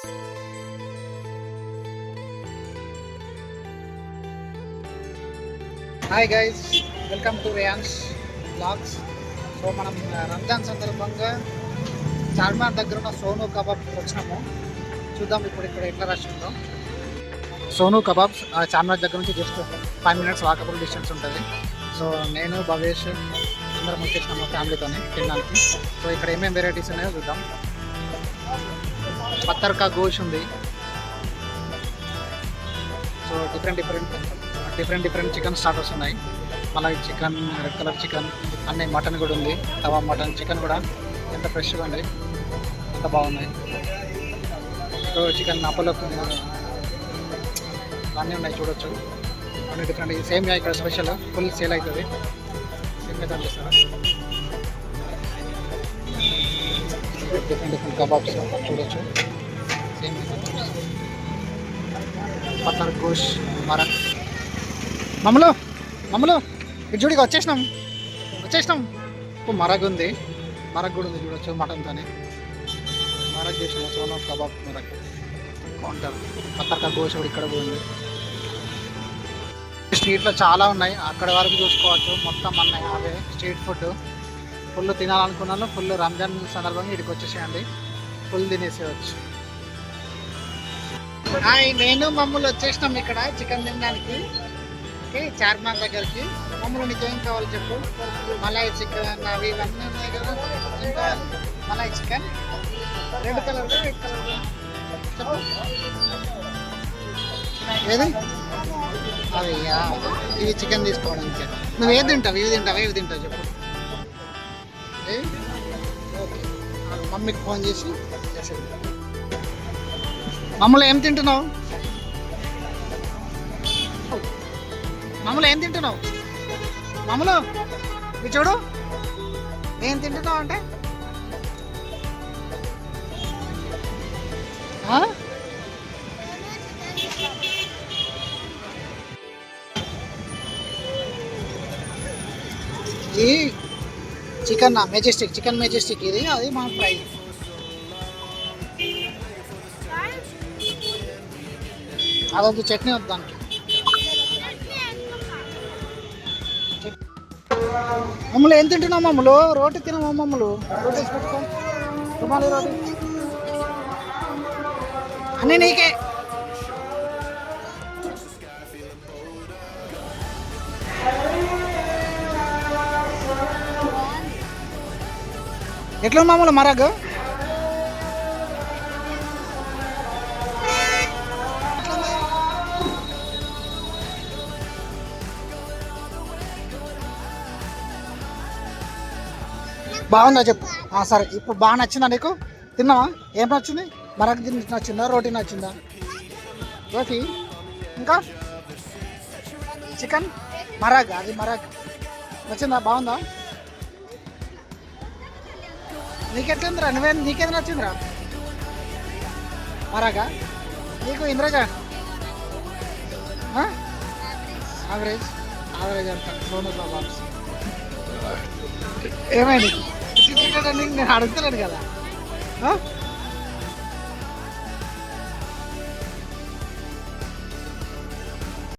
Hi guys, welcome to Rayan's blogs. So మనం రంజాన్ సందర్భంగా చార్మినార్ దగ్గర ఉన్న సోను కబాబ్ వచ్చినాము. చూద్దాం ఇప్పుడు ఇక్కడ ఎట్లా రష్ ఉందో. సోను కబాబ్స్ చార్మినార్ దగ్గర నుంచి జస్ట్ 5 minutes వాకబుల్ డిస్టెన్స్ ఉంటుంది. సో నేను భవేష్ అందరం వచ్చేసినాము ఫ్యామిలీతో తినడానికి. సో ఇక్కడ ఏమేమి వెరైటీస్ ఉన్నాయో చూద్దాం. పత్తర్కా గోష్ ఉంది. సో డిఫరెంట్ చికెన్ స్టార్టర్స్ ఉన్నాయి. Malai chicken, red colour chicken, అన్నీ మటన్ కూడా ఉంది. తవా మటన్, చికెన్ కూడా ఎంత ఫ్రెష్గా ఉంది, ఎంత బాగున్నాయి. సో చికెన్ అపోలో అన్నీ ఉన్నాయి, చూడొచ్చు. అన్ని డిఫరెంట్. సేమియా ఇక్కడ స్పెషల్, ఫుల్ సేల్ అవుతుంది. సేమియా కనిపిస్తారా? డిఫరెంట్ కబాబ్స్ చూడొచ్చు. సేమియా, పత్తర్ గోష్, మరక్. మమ్మలో ఇటు చూడిగా వచ్చేసినాం. మరగ్ ఉంది, మరగ్ కూడా ఉంది చూడొచ్చు. మటన్తోనే మరగ్ చేసినాం. సోనా కబాబ్ మరగ్ కౌంటర్. పత్తర్కా గోష్ కూడా ఇక్కడ కూడా ఉంది. స్ట్రీట్లో చాలా ఉన్నాయి, అక్కడ వరకు చూసుకోవచ్చు. మొత్తం అన్నీ అవే స్ట్రీట్ ఫుడ్. ఫుల్ తినాలనుకున్నాను. ఫుల్ రంజాన్ సందర్భంగా ఇక్కడికి వచ్చేసేయండి, ఫుల్ తినేసేయచ్చు. నేను మమ్మల్ని వచ్చేసినాం ఇక్కడ చికెన్ తినడానికి. చార్మినార్ దగ్గరికి. మమ్మల్ని నీకేం కావాలి చెప్పు. మలాయ్ చికెన్ అవి ఇవన్నీ ఉన్నాయి కదా. ఏం కావాలి? మలాయ్ చికెన్, రెడ్ కలర్ చెప్పు. ఏది? అవి ఇవి చికెన్ తీసుకోవడానికి. నువ్వు ఏది తింటావు? ఏవి తింటావు చెప్పు. ఓకే, మమ్మీకి ఫోన్ చేసి చేసేది. మమ్మల్ని ఏం తింటున్నావు? మమ్మలు ఇది చూడు, ఏం తింటున్నావు అంటే ఈ చికెన్ మెజెస్టిక్ ఇది. అది మా ఫ్రై. అదొక చట్నీ వద్దు దానికి. మమ్మల్ని ఏం తింటున్నావు? మమ్మలు రోటీ తినమా? మమ్మలు రోటీ పెట్టుకో. రుమాలి రోటీ అన్నీ నీకే. ఎట్లా మామూలు మరగ్? బాగుందా చెప్పు. సరే, ఇప్పుడు బాగా నచ్చిందా నీకు? తిన్నావా? ఏం నచ్చింది? మరగ్ నచ్చిందా? రోటీ నచ్చిందా? రోటీ, ఇంకా చికెన్, మరగ్. అది మరగ్ నచ్చిందా? బాగుందా? నీకెట్లిందిరా? నీకేది నచ్చిందిరా? మరగా? నీకు ఇంద్రజ? యావరేజ్ అంత. సోను కబాబ్స్ ఏమైంది? నేను అడుగుతలేను కదా.